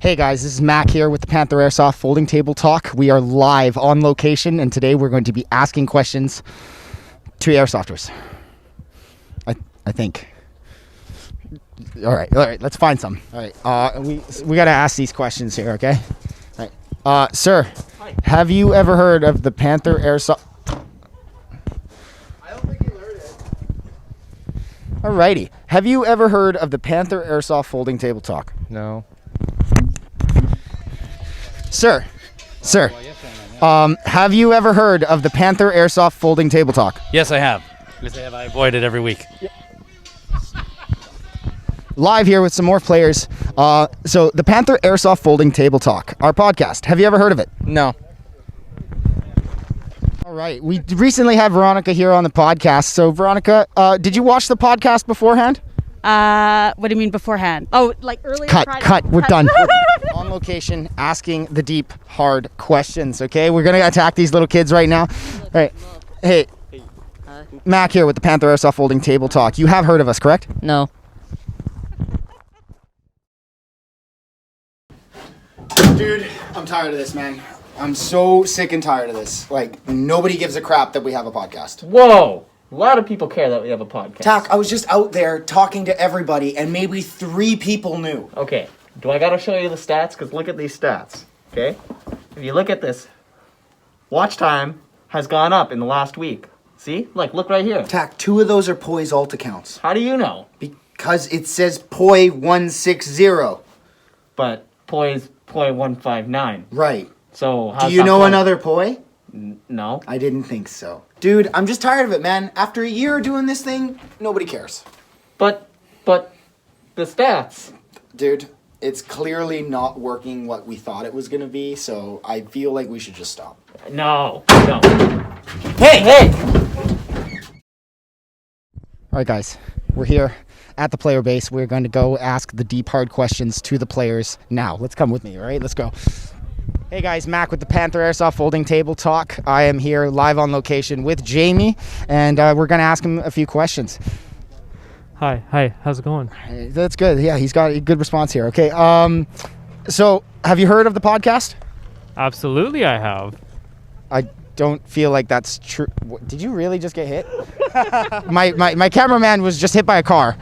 Hey guys, this is Mac here with the Panther AIrsoft Folding Table Talk. We are live on location, and today we're going to be asking questions to airsofters. I think. All right, let's find some. All right, we got to ask these questions here, okay? All right, sir, hi. Have you ever heard of the Panther AIrsoft? I don't think you heard it. Alrighty, have you ever heard of the Panther AIrsoft Folding Table Talk? No. Sir, have you ever heard of the Panther AIrsoft Folding Table Talk? Yes, I have. Because I avoid it every week. Live here with some more players. So the Panther AIrsoft Folding Table Talk, our podcast. Have you ever heard of it? No. All right. We recently had Veronica here on the podcast. So Veronica, did you watch the podcast beforehand? What do you mean beforehand? Oh, like earlier? Cut. We're done. On location, asking the deep, hard questions, okay? We're going to attack these little kids right now. All right. Hey, Mac here with the Panther AIrsoft Folding Table Talk. You have heard of us, correct? No. Dude, I'm tired of this, man. I'm so sick and tired of this. Like, nobody gives a crap that we have a podcast. Whoa! A lot of people care that we have a podcast. Tack, I was just out there talking to everybody, and maybe 3 people knew. Okay, do I gotta show you the stats? Because look at these stats, okay? If you look at this, watch time has gone up in the last week. See? Like, look right here. Tack, 2 of those are Poi's alt accounts. How do you know? Because it says Poi 160. But Poi's Poi 159. Right. So how's Do you that know Poi? another Poi? No. I didn't think so. Dude, I'm just tired of it, man. After a year doing this thing, nobody cares. But the stats. Dude, it's clearly not working what we thought it was going to be, so I feel like we should just stop. No. Hey! All right, guys. We're here at the player base. We're going to go ask the deep, hard questions to the players now. Let's come with me, all right? Let's go. Hey guys, Mac with the Panther AIrsoft Folding Table Talk. I am here live on location with Jamie, and we're going to ask him a few questions. Hi, how's it going? That's good. Yeah, he's got a good response here. Okay, so have you heard of the podcast? Absolutely, I have. I don't feel like that's true. Did you really just get hit? my cameraman was just hit by a car.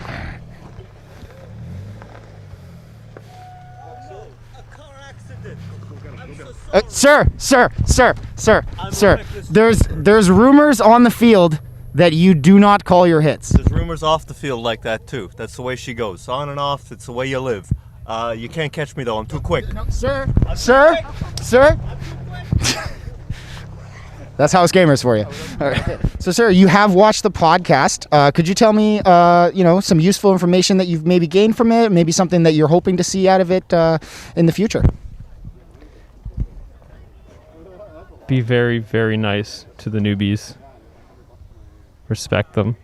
Sir. There's rumors on the field that you do not call your hits. There's rumors off the field like that too. That's the way she goes. On and off, it's the way you live. You can't catch me though, I'm too quick. No, sir. That's House Gamers for you. All right. So, sir, you have watched the podcast. Could you tell me, some useful information that you've maybe gained from it, maybe something that you're hoping to see out of it in the future? Be very, very nice to the newbies. Respect them.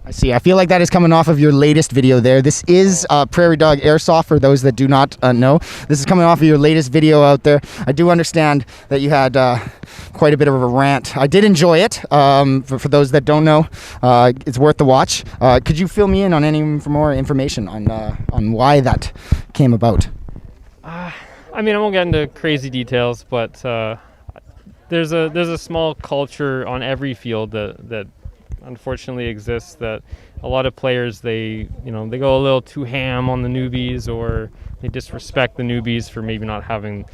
I see. I feel like that is coming off of your latest video there. This is Prairie Dog Airsoft, for those that do not know. This is coming off of your latest video out there. I do understand that you had quite a bit of a rant. I did enjoy it. For those that don't know, it's worth the watch. Could you fill me in on any more information on why that came about? I won't get into crazy details, but there's a small culture on every field that unfortunately exists, that a lot of players they go a little too ham on the newbies, or they disrespect the newbies for maybe not having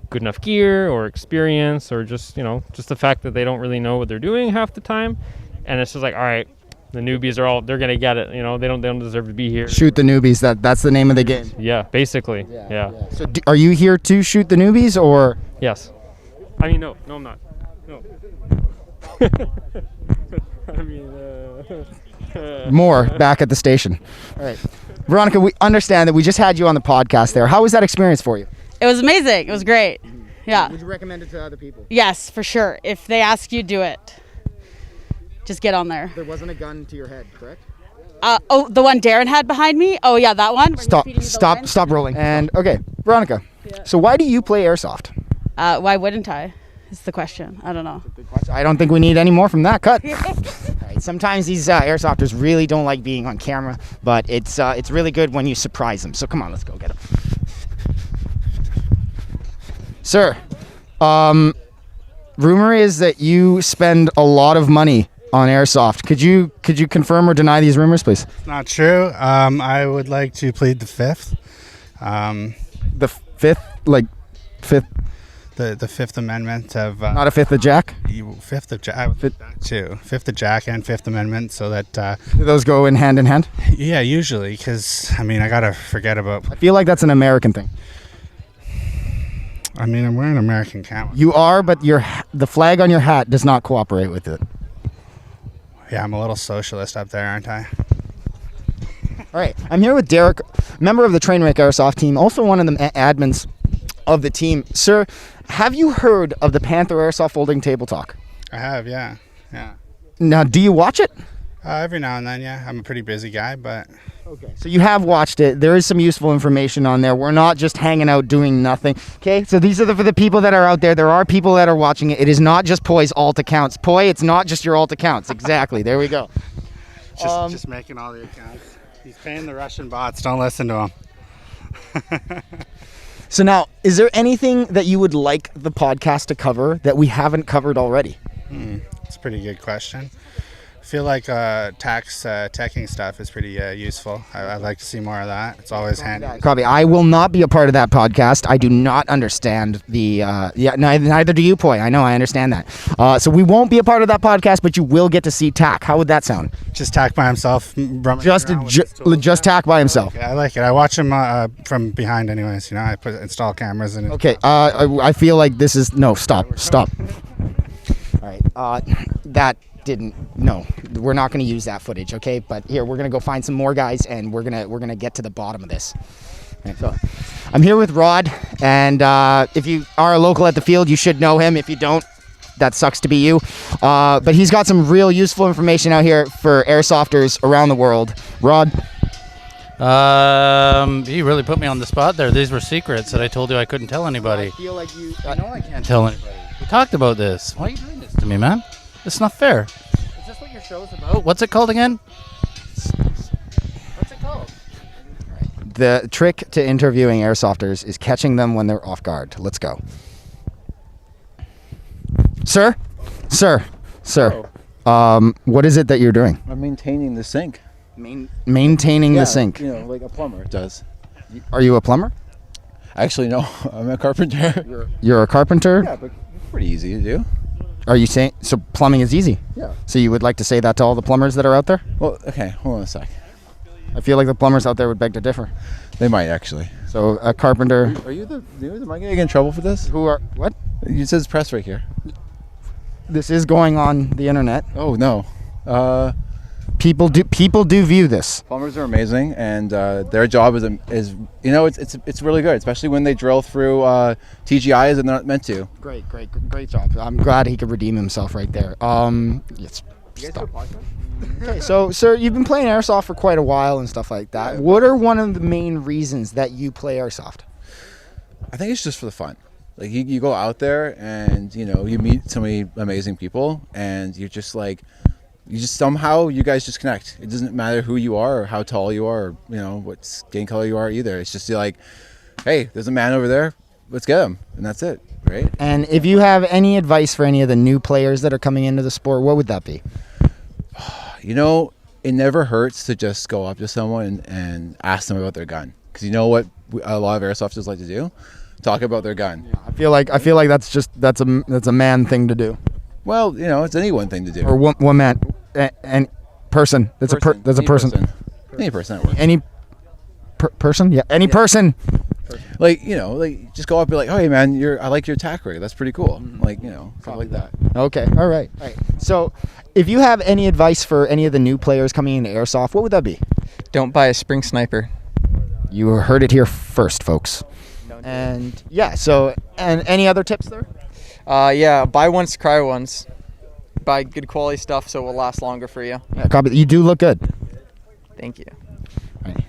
good enough gear or experience, or just the fact that they don't really know what they're doing half the time. And it's just like, all right, the newbies they're gonna get it, they don't deserve to be here. Shoot the newbies, that's the name of the game. Yeah, basically. Yeah. So are you here to shoot the newbies, or? Yes. No, I'm not. No. More back at the station. All right. Veronica, we understand that we just had you on the podcast there. How was that experience for you? It was amazing. It was great. Yeah. Would you recommend it to other people? Yes, for sure. If they ask you, do it. Just get on there. There wasn't a gun to your head, correct? The one Darren had behind me? Oh, yeah, that one? Stop rolling. And, okay, Veronica, so why do you play Airsoft? Why wouldn't I? Is the question. I don't know. I don't think we need any more from that. Cut. Right, sometimes these airsofters really don't like being on camera, but it's really good when you surprise them. So come on, let's go get them. Sir, rumor is that you spend a lot of money on airsoft. Could you confirm or deny these rumors, please? Not true. I would like to plead the fifth. The fifth, like fifth, The Fifth Amendment of not a fifth of Jack. Fifth of Jack. Fifth of Jack and Fifth Amendment, so that Do those go in hand? yeah, usually, because I mean I gotta forget about. I feel like that's an American thing. I mean I'm wearing American camo. You are, but the flag on your hat does not cooperate with it. Yeah, I'm a little socialist up there, aren't I? All right, I'm here with Derek, member of the Trainwreck Airsoft team, also one of the admins of the team. Sir, have you heard of the Panther AIrsoft folding table talk? I have, yeah. Now, do you watch it? Every now and then, yeah. I'm a pretty busy guy, but Okay, so you have watched it. There is some useful information on there. We're not just hanging out doing nothing. Okay, so these are for the people that are out there. There are people that are watching it. It is not just Poi's alt accounts. Poi, it's not just your alt accounts. Exactly. There we go. just making all the accounts. He's paying the Russian bots. Don't listen to him. So now, is there anything that you would like the podcast to cover that we haven't covered already? It's a pretty good question. I feel like teching stuff is pretty useful. I'd like to see more of that. It's always handy. Copy. I will not be a part of that podcast. I do not understand the. Neither do you, Poi. I know. I understand that. So we won't be a part of that podcast, but you will get to see Tack. How would that sound? Just Tack by himself. Just Tack by himself. Yeah, I like it. I watch him from behind, anyways. You know, I install cameras and. Okay. I feel like this is no. Stop. All right. That didn't. No, we're not going to use that footage. Okay. But here we're going to go find some more guys, and we're gonna get to the bottom of this. Okay, so I'm here with Rod, and if you are a local at the field, you should know him. If you don't, that sucks to be you. But he's got some real useful information out here for airsofters around the world. Rod. You really put me on the spot there. These were secrets that I told you I couldn't tell anybody. I feel like you. I know I can't tell anybody. We talked about this. Why are you doing this to me, man? It's not fair. Is this what your show's about? What's it called again? What's it called? The trick to interviewing airsofters is catching them when they're off guard. Let's go. Sir. What is it that you're doing? I'm maintaining the sink. Maintaining the sink. You know, like a plumber does. Are you a plumber? Actually, no. I'm a carpenter. You're a carpenter? Yeah, but it's pretty easy to do. Are you saying so plumbing is easy? Yeah. So you would like to say that to all the plumbers that are out there? Well, okay. Hold on a sec. I feel like the plumbers out there would beg to differ. They might actually. So a carpenter. Am I gonna get in trouble for this? Who are what? It says press right here. This is going on the internet. Oh no. People do view this. Plumbers are amazing, and their job is it's really good, especially when they drill through TGIs and they're not meant to. Great job. I'm glad he could redeem himself right there. Yes. Stop. Okay, so sir, you've been playing airsoft for quite a while and stuff like that. What are one of the main reasons that you play airsoft? I think it's just for the fun. Like you go out there and you meet so many amazing people, and you're just like. Somehow you guys just connect. It doesn't matter who you are or how tall you are or what skin color you are either. It's just like, hey, there's a man over there, let's get him, and that's it, right? And if you have any advice for any of the new players that are coming into the sport, what would that be? It never hurts to just go up to someone and ask them about their gun, because you know what a lot of airsofters like to do? Talk about their gun. I feel like that's a man thing to do. Well, it's anyone thing to do. Or one man and person. That's a person. Any person that works. Any person? Yeah. Any person. Like just go up and be like, oh, hey man, I like your tack rig. That's pretty cool. Like stuff like that. Okay. All right. So, if you have any advice for any of the new players coming into airsoft, what would that be? Don't buy a spring sniper. You heard it here first, folks. And yeah. So, and any other tips there? Yeah, buy once, cry once. Buy good quality stuff so it will last longer for you. Yeah, copy. You do look good. Thank you. Right.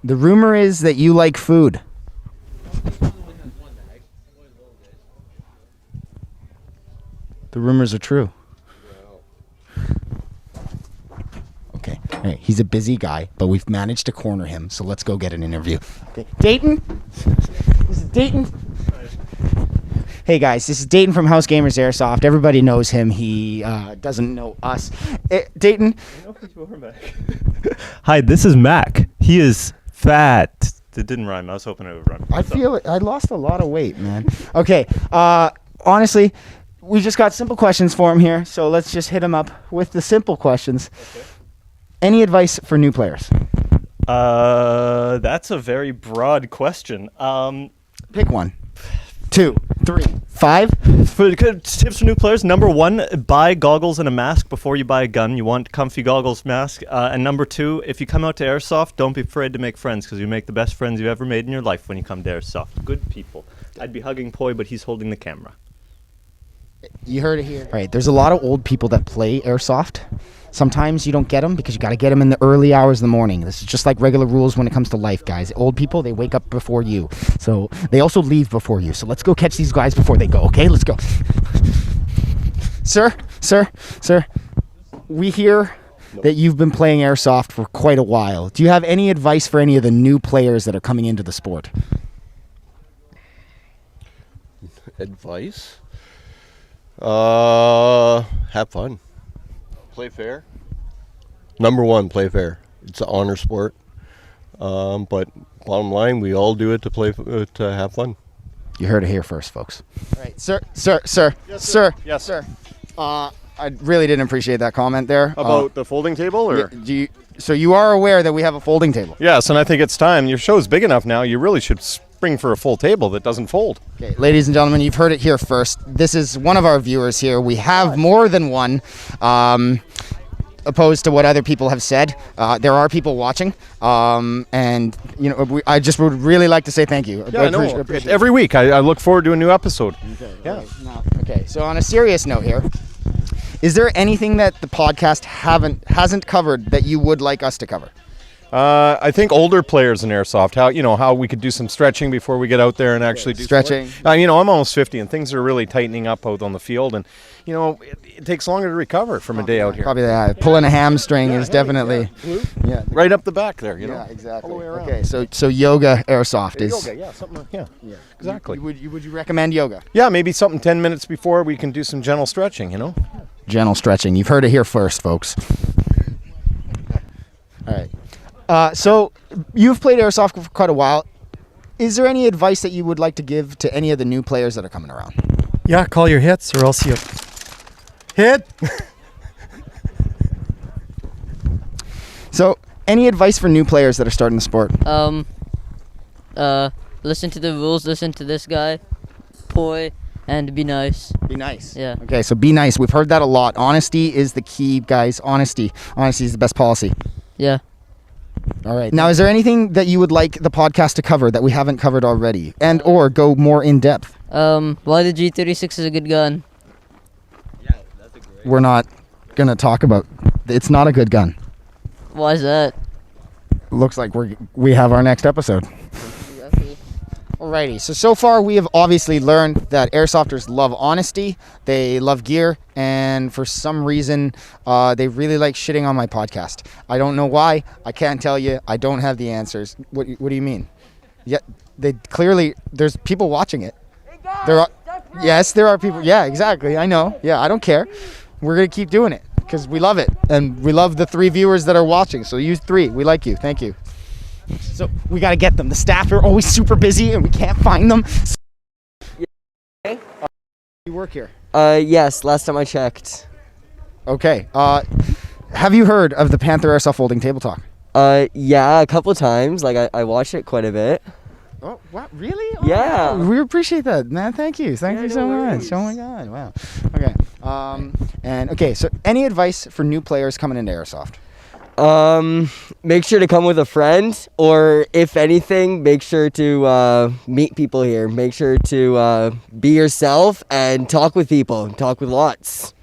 The rumor is that you like food. The rumors are true. Okay. All right. He's a busy guy, but we've managed to corner him, so let's go get an interview. Okay. Dayton? This is Dayton. Hey guys, this is Dayton from House Gamers Airsoft. Everybody knows him. He doesn't know us. Dayton. Hi, this is Mac. He is fat. It didn't rhyme. I was hoping it would rhyme. I feel it. I lost a lot of weight, man. Okay. Honestly, we just got simple questions for him here, so let's just hit him up with the simple questions. Okay. Any advice for new players? That's a very broad question. Pick 1, 2, 3, 5. For good tips for new players, number 1, buy goggles and a mask before you buy a gun. You want comfy goggles, mask. And number 2, if you come out to Airsoft, don't be afraid to make friends, because you make the best friends you've ever made in your life when you come to Airsoft. Good people. I'd be hugging Poi, but he's holding the camera. You heard it here. All right, there's a lot of old people that play Airsoft. Sometimes you don't get them because you got to get them in the early hours of the morning. This is just like regular rules when it comes to life, guys. Old people, they wake up before you. So they also leave before you. So let's go catch these guys before they go, okay? Let's go. Sir, we hear that you've been playing Airsoft for quite a while. Do you have any advice for any of the new players that are coming into the sport? Advice? Have fun. Play fair. Number 1, play fair. It's an honor sport. But bottom line, we all do it to play to have fun. You heard it here first, folks. All right, sir. Yes, sir. I really didn't appreciate that comment there. About the folding table, or? So you are aware that we have a folding table? Yes, and I think it's time. Your show's big enough now. You really should spring for a full table that doesn't fold. Okay, ladies and gentlemen, you've heard it here first. This is one of our viewers here. We have more than one, opposed to what other people have said. There are people watching, and you know, I just would really like to say thank you. Yeah, every week I look forward to a new episode. Okay, yeah. Okay, so on a serious note here, is there anything that the podcast hasn't covered that you would like us to cover? I think older players in Airsoft, how we could do some stretching before we get out there and actually do stretching. I'm almost 50 and things are really tightening up out on the field, and it takes longer to recover from a day out here. Probably that. Pulling a hamstring is definitely right up the back there. Yeah, exactly. All the way around. Okay, so yoga Airsoft is yoga. Yeah, something. Yeah, exactly. Would you recommend yoga? Yeah, maybe something 10 minutes before we can do some gentle stretching. Gentle stretching. You've heard it here first, folks. All right. So you've played Airsoft for quite a while. Is there any advice that you would like to give to any of the new players that are coming around? Yeah, call your hits or else you hit. So any advice for new players that are starting the sport? Listen to the rules, listen to this guy, Poi, and be nice. Be nice. Yeah. Okay, so be nice. We've heard that a lot. Honesty is the key, guys. Honesty is the best policy. Yeah. All right. Now, is there anything that you would like the podcast to cover that we haven't covered already, and or go more in depth? Why the G36 is a good gun? Yeah, that's a great. We're not gonna talk about. It's not a good gun. Why is that? Looks like we have our next episode. Alrighty, so far we have obviously learned that airsofters love honesty, they love gear, and for some reason they really like shitting on my podcast. I don't know why. I can't tell you. I don't have the answers. What do you mean? Yeah, there's people watching it. There are people. Yeah, exactly. I know. Yeah, I don't care. We're gonna keep doing it because we love it, and we love the 3 viewers that are watching. So you 3, we like you. Thank you. So we got to get them. The staff are always super busy and we can't find them. You work here? Yes, last time I checked. Okay. Have you heard of the Panther AIrsoft folding table talk? Yeah, a couple of times. Like I watched it quite a bit. Oh, what? Really? Oh, yeah. wow. We appreciate that, man. Thank you. Thank you so much. Oh my God. Wow. Okay. So any advice for new players coming into Airsoft? Make sure to come with a friend, or if anything, make sure to meet people here. Make sure to be yourself and talk with people. Talk with lots.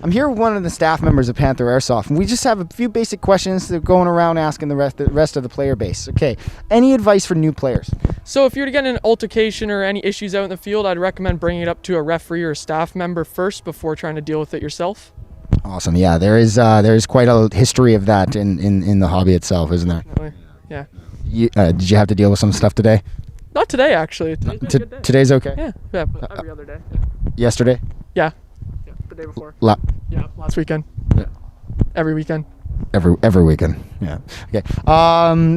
I'm here with one of the staff members of Panther AIrsoft, and we just have a few basic questions that are going around asking the rest of the player base. Okay, any advice for new players? So if you're to get in an altercation or any issues out in the field, I'd recommend bringing it up to a referee or a staff member first before trying to deal with it yourself. Awesome. Yeah, there is quite a history of that in the hobby itself, isn't there? Yeah. Did you have to deal with some stuff today? Not today, actually. Today's been a good day. Today's okay. Yeah, but every other day. Yesterday. Yeah, the day before. Yeah, last weekend. Yeah. Every weekend. Every weekend. Yeah. Okay.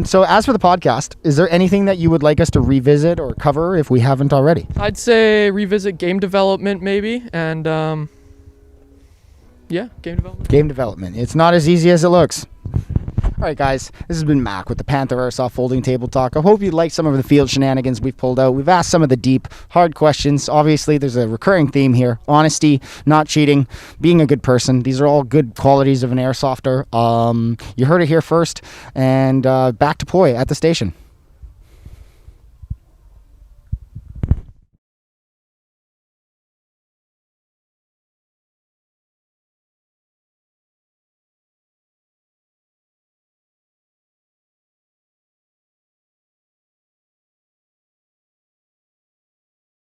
So as for the podcast, is there anything that you would like us to revisit or cover if we haven't already? I'd say revisit game development maybe, and yeah, game development. Game development. It's not as easy as it looks. All right, guys, this has been Mac with the Panther AIrsoft Folding Table Talk. I hope you liked some of the field shenanigans we've pulled out. We've asked some of the deep, hard questions. Obviously, there's a recurring theme here. Honesty, not cheating, being a good person. These are all good qualities of an airsofter. You heard it here first. And back to Poi at the station.